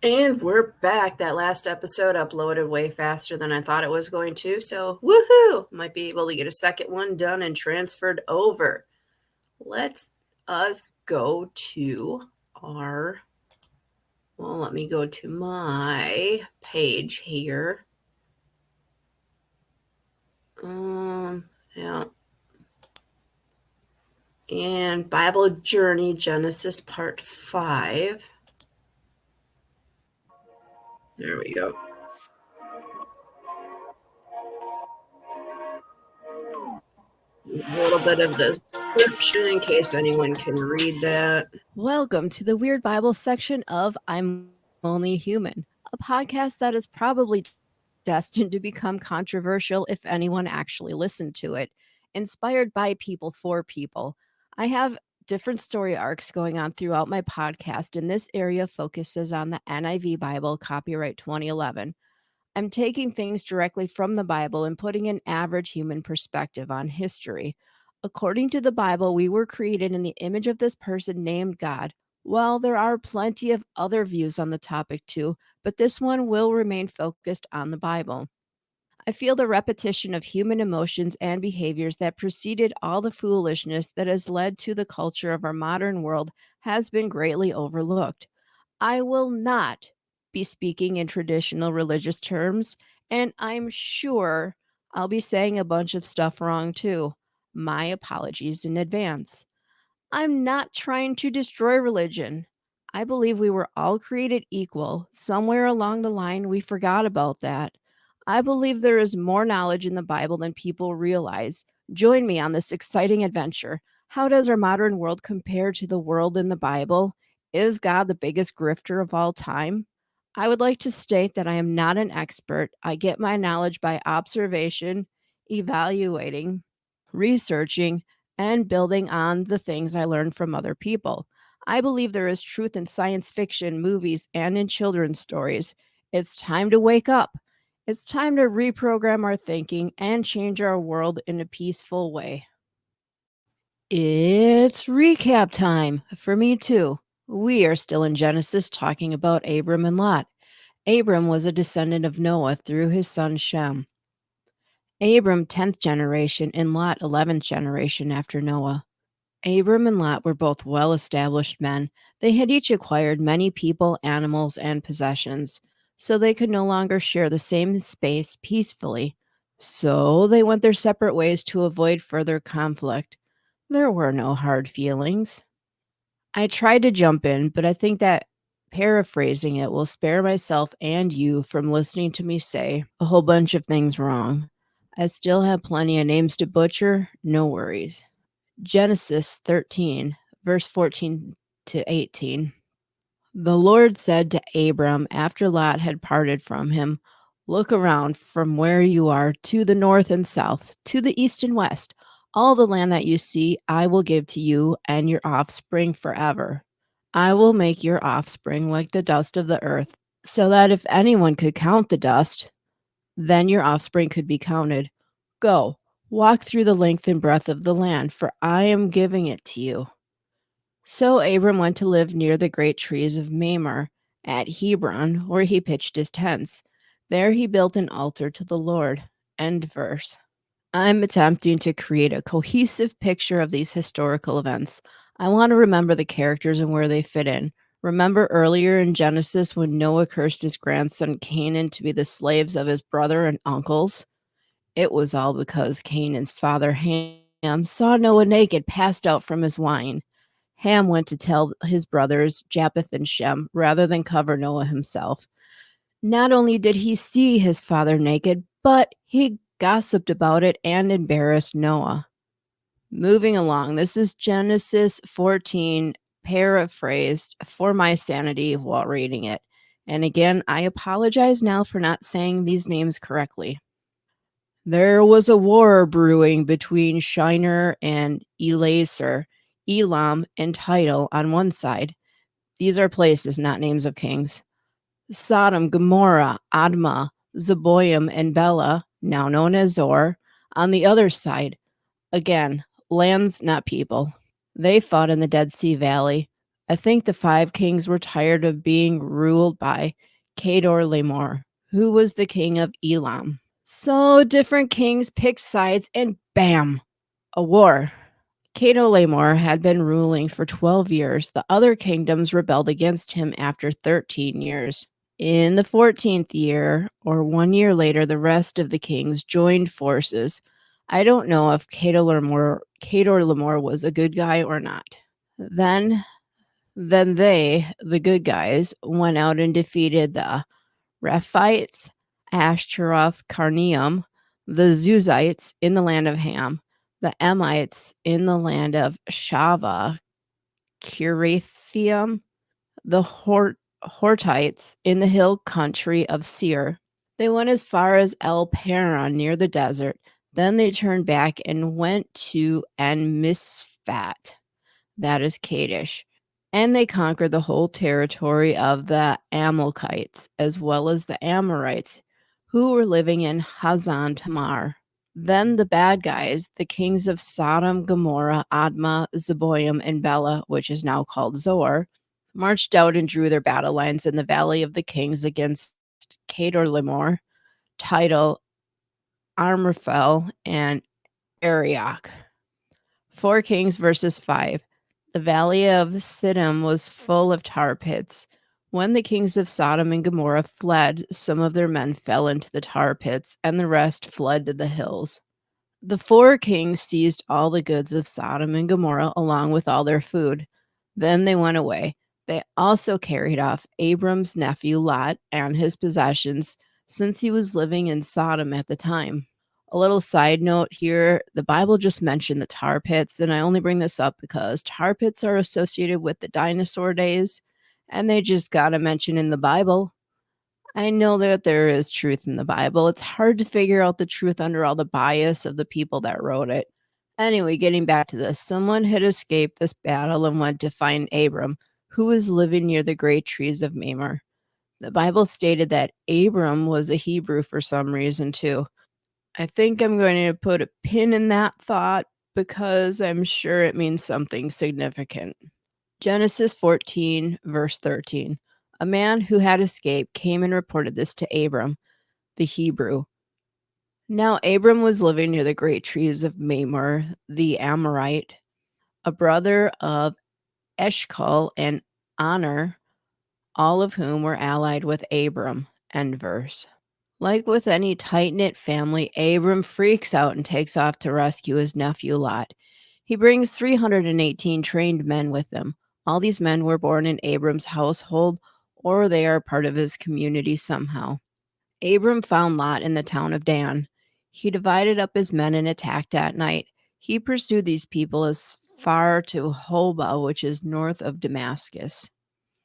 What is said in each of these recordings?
And we're back. That last episode uploaded way faster than I thought it was going to. So, woohoo! Might be able to get a second one done and transferred over. Let us go to our. Well, let me go to my page here. Yeah. And Bible Journey, Genesis Part 5. There we go. A little bit of description in case anyone can read that. Welcome to the Weird Bible section of I'm Only Human, a podcast that is probably destined to become controversial if anyone actually listened to it. Inspired by people for people. I have different story arcs going on throughout my podcast, and this area focuses on the NIV Bible, copyright 2011. I'm taking things directly from the Bible and putting an average human perspective on history. According to the Bible, we were created in the image of this person named God. Well, there are plenty of other views on the topic too, but this one will remain focused on the Bible. I feel the repetition of human emotions and behaviors that preceded all the foolishness that has led to the culture of our modern world has been greatly overlooked. I will not be speaking in traditional religious terms, and I'm sure I'll be saying a bunch of stuff wrong too. My apologies in advance. I'm not trying to destroy religion. I believe we were all created equal. Somewhere along the line, we forgot about that. I believe there is more knowledge in the Bible than people realize. Join me on this exciting adventure. How does our modern world compare to the world in the Bible? Is God the biggest grifter of all time? I would like to state that I am not an expert. I get my knowledge by observation, evaluating, researching, and building on the things I learned from other people. I believe there is truth in science fiction, movies, and in children's stories. It's time to wake up. It's time to reprogram our thinking and change our world in a peaceful way. It's recap time for me, too. We are still in Genesis talking about Abram and Lot. Abram was a descendant of Noah through his son Shem. Abram, 10th generation, and Lot, 11th generation after Noah. Abram and Lot were both well established men. They had each acquired many people, animals, and possessions, so they could no longer share the same space peacefully. So they went their separate ways to avoid further conflict. There were no hard feelings. I tried to jump in, but I think that paraphrasing it will spare myself and you from listening to me say a whole bunch of things wrong. I still have plenty of names to butcher, no worries. Genesis 13, verse 14 to 18. The Lord said to Abram after Lot had parted from him, "Look around from where you are to the north and south, to the east and west. All the land that you see, I will give to you and your offspring forever. I will make your offspring like the dust of the earth, so that if anyone could count the dust, then your offspring could be counted. Go, walk through the length and breadth of the land, for I am giving it to you." So Abram went to live near the great trees of Mamre at Hebron, where he pitched his tents. There he built an altar to the Lord. End verse. I'm attempting to create a cohesive picture of these historical events. I want to remember the characters and where they fit in. Remember earlier in Genesis when Noah cursed his grandson Canaan to be the slaves of his brother and uncles? It was all because Canaan's father Ham saw Noah naked, passed out from his wine. Ham went to tell his brothers Japheth and Shem rather than cover Noah himself. Not only did he see his father naked, but he gossiped about it and embarrassed Noah. Moving along, this is Genesis 14, paraphrased for my sanity while reading it. And again, I apologize now for not saying these names correctly. There was a war brewing between Shinar and Elaser, Elam and Tidal on one side. These are places, not names of kings. Sodom, Gomorrah, Admah, Zeboim, and Bela, now known as Zor, on the other side. Again, lands, not people. They fought in the Dead Sea Valley. I think the 5 kings were tired of being ruled by Kedorlaomer, who was the king of Elam. So different kings picked sides and bam, a war. Kedorlaomer had been ruling for 12 years. The other kingdoms rebelled against him after 13 years. In the 14th year, or 1 year later, the rest of the kings joined forces. I don't know if Kedorlaomer was a good guy or not. Then they, the good guys, went out and defeated the Rephites, Ashtaroth Carneum, the Zuzites in the land of Ham, the Emites in the land of Shava, Kirithium, the Hortites in the hill country of Seir. They went as far as El Paran near the desert. Then they turned back and went to En Misfat, that is Kadesh. And they conquered the whole territory of the Amalekites, as well as the Amorites, who were living in Hazan Tamar. Then the bad guys, the kings of Sodom, Gomorrah, Admah, Zeboim, and Bela, which is now called Zoar, marched out and drew their battle lines in the valley of the kings against Kedorlaomer, Tidal, Armorphel, and Arioch. 4 kings versus 5. The valley of Siddim was full of tar pits. When the kings of Sodom and Gomorrah fled, some of their men fell into the tar pits, and the rest fled to the hills. The 4 kings seized all the goods of Sodom and Gomorrah along with all their food. Then they went away. They also carried off Abram's nephew Lot and his possessions, since he was living in Sodom at the time. A little side note here, the Bible just mentioned the tar pits, and I only bring this up because tar pits are associated with the dinosaur days, and they just got a mention in the Bible. I know that there is truth in the Bible. It's hard to figure out the truth under all the bias of the people that wrote it. Anyway, getting back to this, someone had escaped this battle and went to find Abram, who was living near the great trees of Mamre. The Bible stated that Abram was a Hebrew for some reason, too. I think I'm going to put a pin in that thought because I'm sure it means something significant. Genesis 14, verse 13. A man who had escaped came and reported this to Abram, the Hebrew. Now Abram was living near the great trees of Mamre, the Amorite, a brother of Eshcol and Aner, all of whom were allied with Abram. End verse. Like with any tight-knit family, Abram freaks out and takes off to rescue his nephew Lot. He brings 318 trained men with him. All these men were born in Abram's household, or they are part of his community somehow. Abram found Lot in the town of Dan. He divided up his men and attacked at night. He pursued these people as far to Hobah, which is north of Damascus.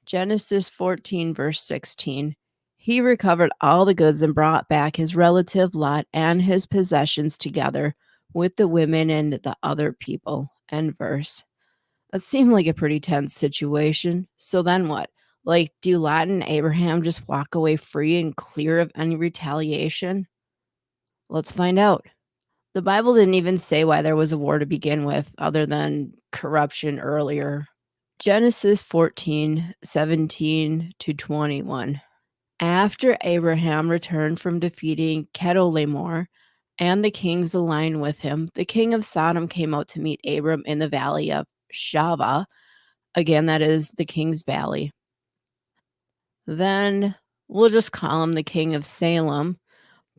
Genesis 14, verse 16. He recovered all the goods and brought back his relative Lot and his possessions together with the women and the other people. End verse. That seemed like a pretty tense situation. So then what? Like, do Lot and Abraham just walk away free and clear of any retaliation? Let's find out. The Bible didn't even say why there was a war to begin with, other than corruption earlier. Genesis 14, 17 to 21. After Abraham returned from defeating Kedorlaomer and the kings aligned with him, the king of Sodom came out to meet Abram in the valley of Shava. Again, that is the king's valley. Then we'll just call him the king of Salem,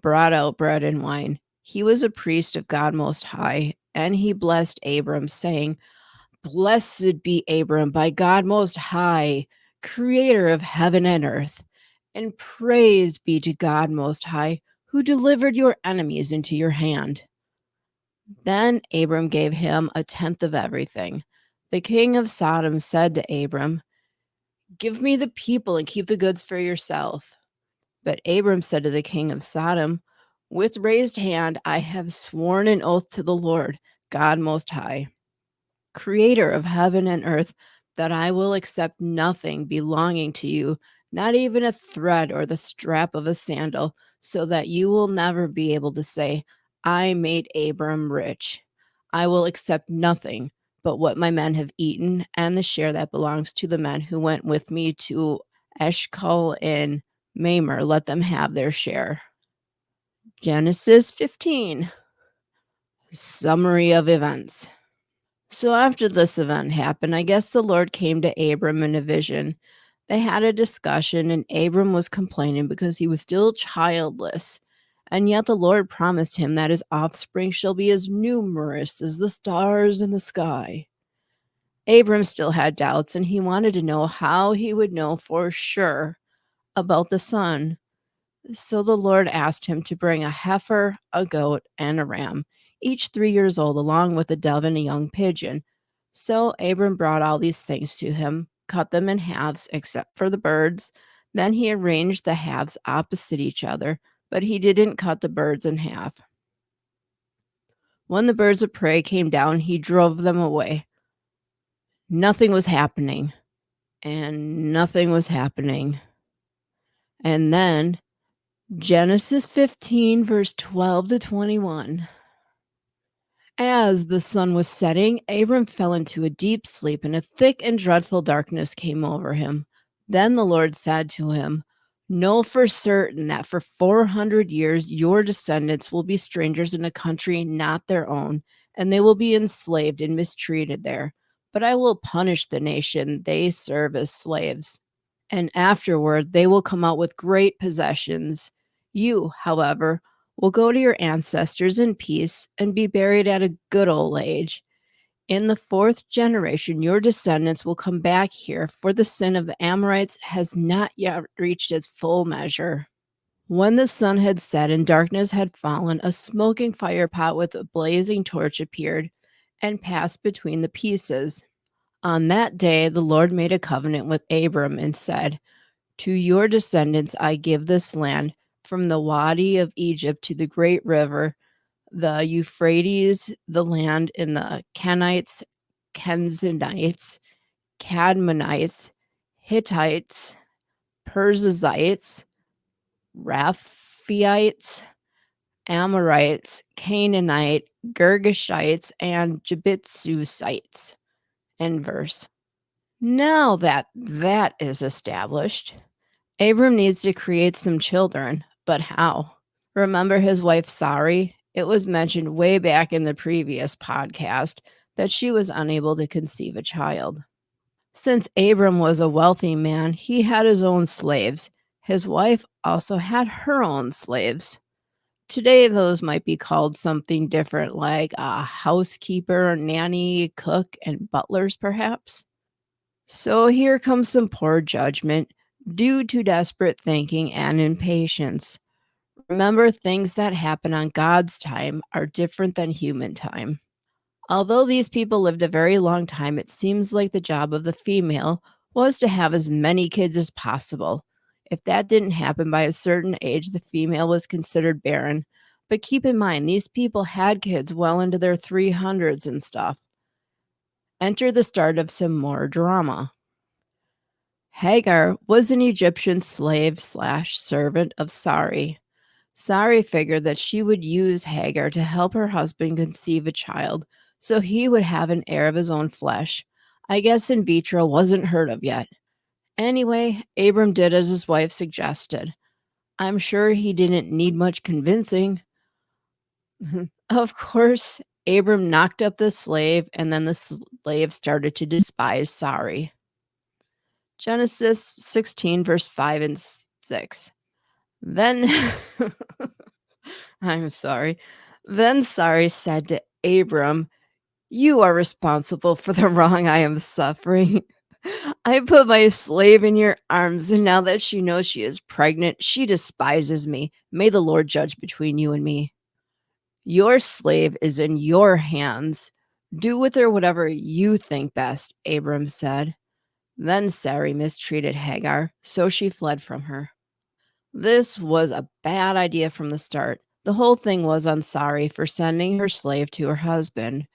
brought out bread and wine. He was a priest of God Most High, and he blessed Abram, saying, Blessed be Abram by God Most High, creator of heaven and earth. And praise be to God Most High, who delivered your enemies into your hand. Then Abram gave him a tenth of everything. The king of Sodom said to Abram, Give me the people and keep the goods for yourself. But Abram said to the king of Sodom, With raised hand I have sworn an oath to the Lord, God Most High, creator of heaven and earth, that I will accept nothing belonging to you, not even a thread or the strap of a sandal, so that you will never be able to say, I made Abram rich. I will accept nothing, but what my men have eaten, and the share that belongs to the men who went with me to Eshcol and Mamre, let them have their share. Genesis 15. Summary of events. So after this event happened, I guess the Lord came to Abram in a vision. They had a discussion, and Abram was complaining because he was still childless. And yet the Lord promised him that his offspring shall be as numerous as the stars in the sky. Abram still had doubts, and he wanted to know how he would know for sure about the son. So the Lord asked him to bring a heifer, a goat, and a ram, each 3 years old, along with a dove and a young pigeon. So Abram brought all these things to him, cut them in halves, except for the birds. Then he arranged the halves opposite each other, but he didn't cut the birds in half. When the birds of prey came down, he drove them away. Nothing was happening, and nothing was happening. And then Genesis 15, verse 12 to 21. As the sun was setting, Abram fell into a deep sleep, and a thick and dreadful darkness came over him. Then the Lord said to him, know for certain that for 400 years your descendants will be strangers in a country not their own, and they will be enslaved and mistreated there. But I will punish the nation they serve as slaves, and afterward they will come out with great possessions. You, however, will go to your ancestors in peace and be buried at a good old age. In the 4th generation, your descendants will come back here, for the sin of the Amorites has not yet reached its full measure. When the sun had set and darkness had fallen, a smoking fire pot with a blazing torch appeared and passed between the pieces. On that day, the Lord made a covenant with Abram and said, to your descendants I give this land, from the Wadi of Egypt to the great river, the Euphrates, the land in the Kenites, Kenzanites, Cadmonites, Hittites, Perizzites, Raphaites, Amorites, Canaanite, Girgashites, and Jebusaites. End verse. Now that that is established, Abram needs to create some children, but how? Remember his wife Sari? It was mentioned way back in the previous podcast that she was unable to conceive a child. Since Abram was a wealthy man, he had his own slaves. His wife also had her own slaves. Today, those might be called something different, like a housekeeper, nanny, cook, and butlers, perhaps. So here comes some poor judgment due to desperate thinking and impatience. Remember, things that happen on God's time are different than human time. Although these people lived a very long time, it seems like the job of the female was to have as many kids as possible. If that didn't happen by a certain age, the female was considered barren. But keep in mind, these people had kids well into their 300s and stuff. Enter the start of some more drama. Hagar was an Egyptian slave/servant of Sari. Sari figured that she would use Hagar to help her husband conceive a child, so he would have an heir of his own flesh. I guess in vitro wasn't heard of yet. Anyway, Abram did as his wife suggested. I'm sure he didn't need much convincing. Of course, Abram knocked up the slave, and then the slave started to despise Sari. Genesis 16, verse 5 and 6. Then, I'm sorry. Then Sari said to Abram, you are responsible for the wrong I am suffering. I put my slave in your arms, and now that she knows she is pregnant, she despises me. May the Lord judge between you and me. Your slave is in your hands. Do with her whatever you think best, Abram said. Then Sarai mistreated Hagar, so she fled from her. This was a bad idea from the start. The whole thing was on Sarai for sending her slave to her husband.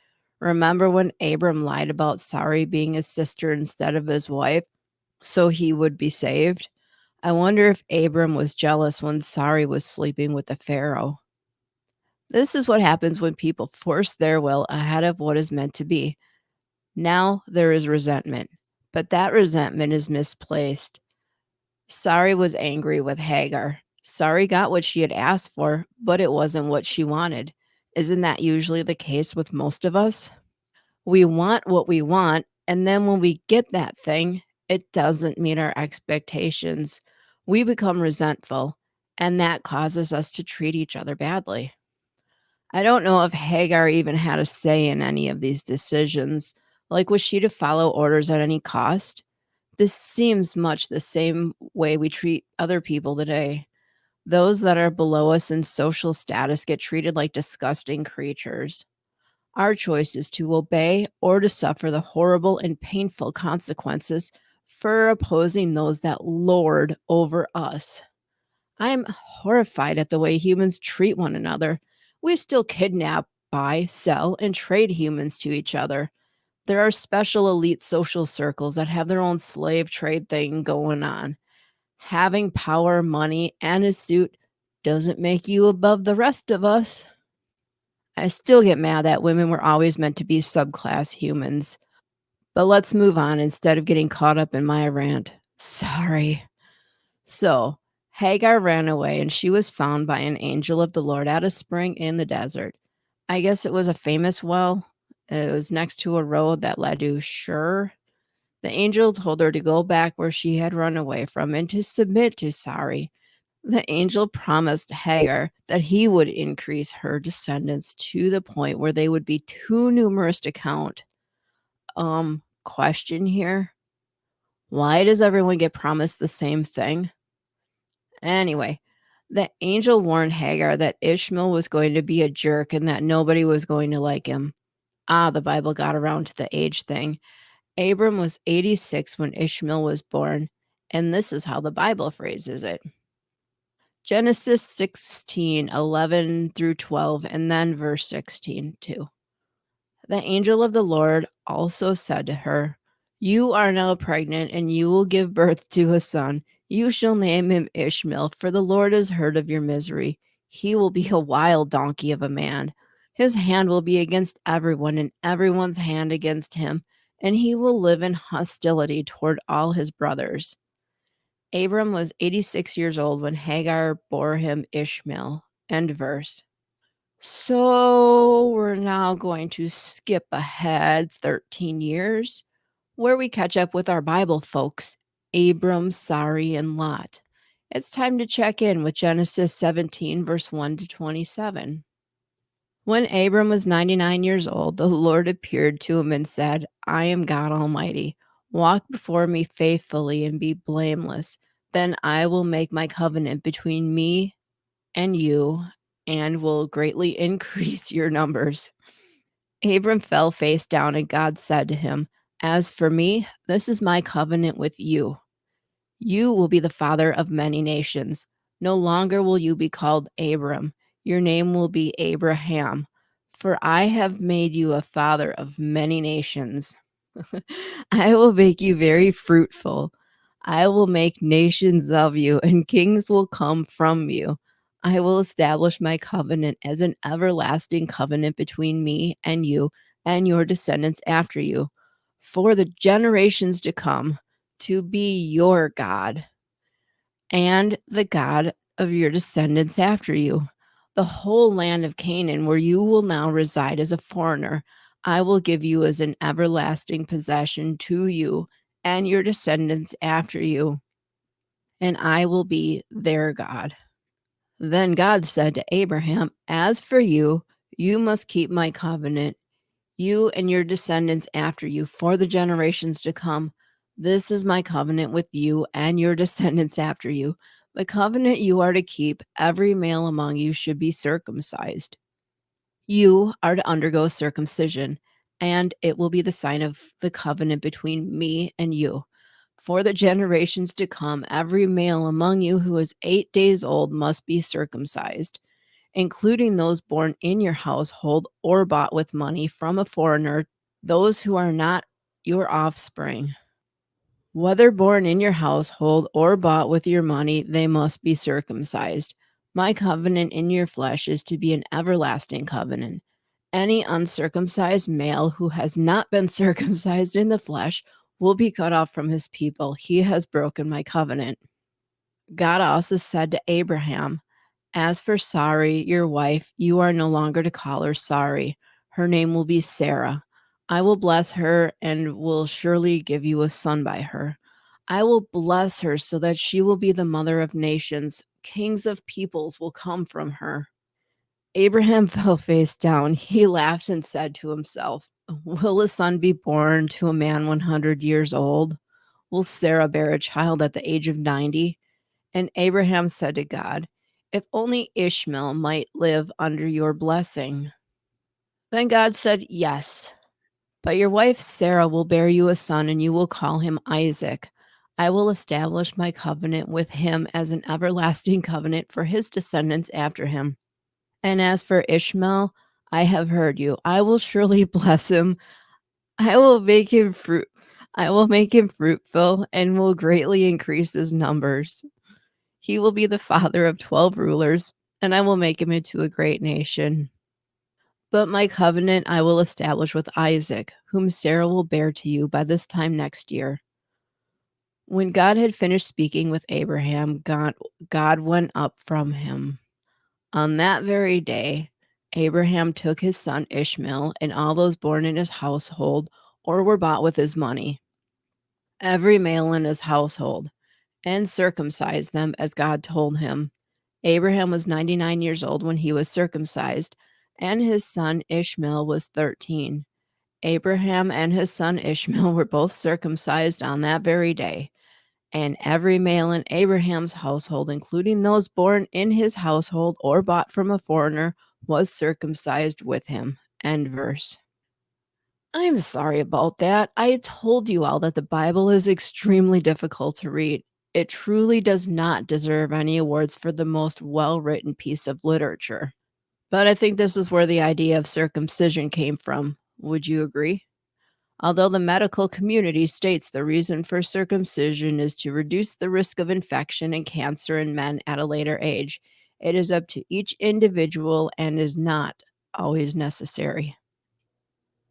Remember when Abram lied about Sarai being his sister instead of his wife, so he would be saved? I wonder if Abram was jealous when Sarai was sleeping with the Pharaoh. This is what happens when people force their will ahead of what is meant to be. Now there is resentment, but that resentment is misplaced. Sari was angry with Hagar. Sari got what she had asked for, but it wasn't what she wanted. Isn't that usually the case with most of us? We want what we want, and then when we get that thing, it doesn't meet our expectations. We become resentful, and that causes us to treat each other badly. I don't know if Hagar even had a say in any of these decisions. Like, was she to follow orders at any cost? This seems much the same way we treat other people today. Those that are below us in social status get treated like disgusting creatures. Our choice is to obey or to suffer the horrible and painful consequences for opposing those that lord over us. I am horrified at the way humans treat one another. We still kidnap, buy, sell, and trade humans to each other. There are special elite social circles that have their own slave trade thing going on. Having power, money, and a suit doesn't make you above the rest of us. I still get mad that women were always meant to be subclass humans. But let's move on instead of getting caught up in my rant. Sorry. So, Hagar ran away and she was found by an angel of the Lord at a spring in the desert. I guess it was a famous well. It was next to a road that led to Shur. The angel told her to go back where she had run away from and to submit to Sari. The angel promised Hagar that he would increase her descendants to the point where they would be too numerous to count. Question here. Why does everyone get promised the same thing? Anyway, the angel warned Hagar that Ishmael was going to be a jerk and that nobody was going to like him. The Bible got around to the age thing. Abram was 86 when Ishmael was born, and this is how the Bible phrases it. Genesis 16:11 through 12, and then verse 16 too. The angel of the Lord also said to her, "You are now pregnant, and you will give birth to a son. You shall name him Ishmael, for the Lord has heard of your misery. He will be a wild donkey of a man. His hand will be against everyone, and everyone's hand against him, and he will live in hostility toward all his brothers." Abram was 86 years old when Hagar bore him Ishmael. End verse. So we're now going to skip ahead 13 years, where we catch up with our Bible folks, Abram, Sari, and Lot. It's time to check in with Genesis 17, verse 1 to 27. When Abram was 99 years old, the Lord appeared to him and said, "I am God Almighty. Walk before me faithfully and be blameless. Then I will make my covenant between me and you and will greatly increase your numbers." Abram fell face down, and God said to him, "As for me, this is my covenant with you. You will be the father of many nations. No longer will you be called Abram. Your name will be Abraham, for I have made you a father of many nations. I will make you very fruitful. I will make nations of you, and kings will come from you. I will establish my covenant as an everlasting covenant between me and you and your descendants after you, for the generations to come, to be your God and the God of your descendants after you. The whole land of Canaan, where you will now reside as a foreigner, I will give you as an everlasting possession to you and your descendants after you, and I will be their God." Then God said to Abraham, "As for you, you must keep my covenant, you and your descendants after you, for the generations to come. This is my covenant with you and your descendants after you. The covenant you are to keep, every male among you should be circumcised. You are to undergo circumcision, and it will be the sign of the covenant between me and you. For the generations to come, every male among you who is 8 days old must be circumcised, including those born in your household or bought with money from a foreigner, those who are not your offspring. Whether born in your household or bought with your money, they must be circumcised. My covenant in your flesh is to be an everlasting covenant, Any uncircumcised male who has not been circumcised in the flesh will be cut off from his people. He has broken my covenant. God also said to Abraham, as for Sari, your wife, you are no longer to call her Sari. Her name will be Sarah. I will bless her and will surely give you a son by her. I will bless her so that she will be the mother of nations. Kings of peoples will come from her. Abraham fell face down. He laughed and said to himself, will a son be born to a man 100 years old? Will Sarah bear a child at the age of 90? And Abraham said to God, if only Ishmael might live under your blessing. Then God said, yes, but your wife Sarah will bear you a son, and you will call him Isaac. I will establish my covenant with him as an everlasting covenant for his descendants after him. And as for Ishmael, I have heard you. I will surely bless him. I will make him fruit. I will make him fruitful and will greatly increase his numbers. He will be the father of 12 rulers, and I will make him into a great nation. But my covenant I will establish with Isaac, whom Sarah will bear to you by this time next year. When God had finished speaking with Abraham, God went up from him. On that very day, Abraham took his son Ishmael and all those born in his household or were bought with his money, every male in his household, and circumcised them as God told him. Abraham was 99 years old when he was circumcised, and his son Ishmael was 13. Abraham and his son Ishmael were both circumcised on that very day, and every male in Abraham's household, including those born in his household or bought from a foreigner, was circumcised with him. End verse. I'm sorry about that. I told you all that the Bible is extremely difficult to read. It truly does not deserve any awards for the most well written piece of literature. But I think this is where the idea of circumcision came from. Would you agree? Although the medical community states the reason for circumcision is to reduce the risk of infection and cancer in men at a later age, it is up to each individual and is not always necessary.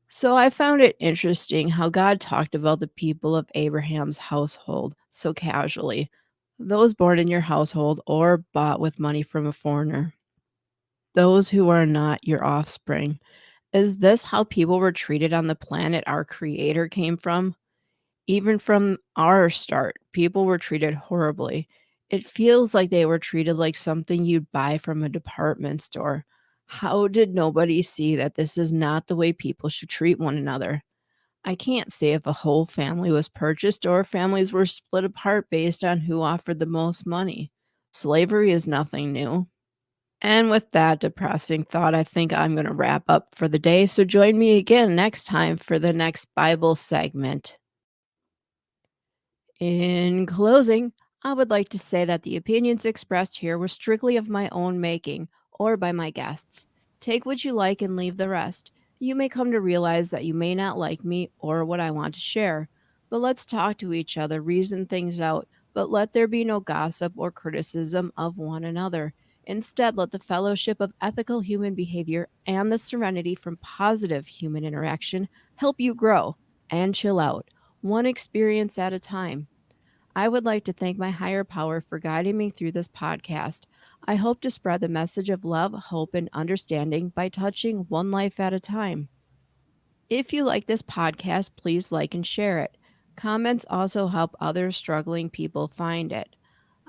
So I found it interesting how God talked about the people of Abraham's household so casually, those born in your household or bought with money from a foreigner, those who are not your offspring. Is this how people were treated on the planet our Creator came from? Even from our start, people were treated horribly. It feels like they were treated like something you'd buy from a department store. How did nobody see that this is not the way people should treat one another? I can't say if a whole family was purchased or if families were split apart based on who offered the most money. Slavery is nothing new. And with that depressing thought, I think I'm going to wrap up for the day. So join me again next time for the next Bible segment. In closing, I would like to say that the opinions expressed here were strictly of my own making or by my guests. Take what you like and leave the rest. You may come to realize that you may not like me or what I want to share. But let's talk to each other, reason things out, but let there be no gossip or criticism of one another. Instead, let the fellowship of ethical human behavior and the serenity from positive human interaction help you grow and chill out, one experience at a time. I would like to thank my higher power for guiding me through this podcast. I hope to spread the message of love, hope, and understanding by touching one life at a time. If you like this podcast, please like and share it. Comments also help other struggling people find it.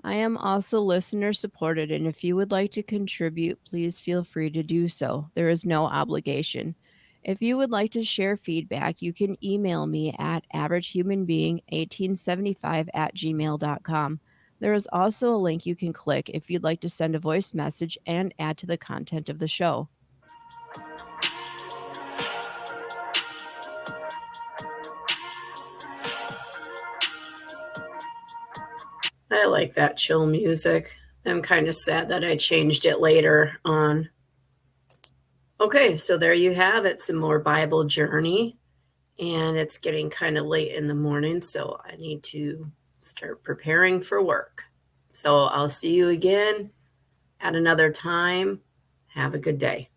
I am also listener supported, and if you would like to contribute, please feel free to do so. There is no obligation. If you would like to share feedback, you can email me at averagehumanbeing1875@gmail.com. There is also a link you can click if you'd like to send a voice message and add to the content of the show. I like that chill music. I'm kind of sad that I changed it later on. Okay, so there you have it, some more Bible journey. And it's getting kind of late in the morning, so I need to start preparing for work. So I'll see you again at another time. Have a good day.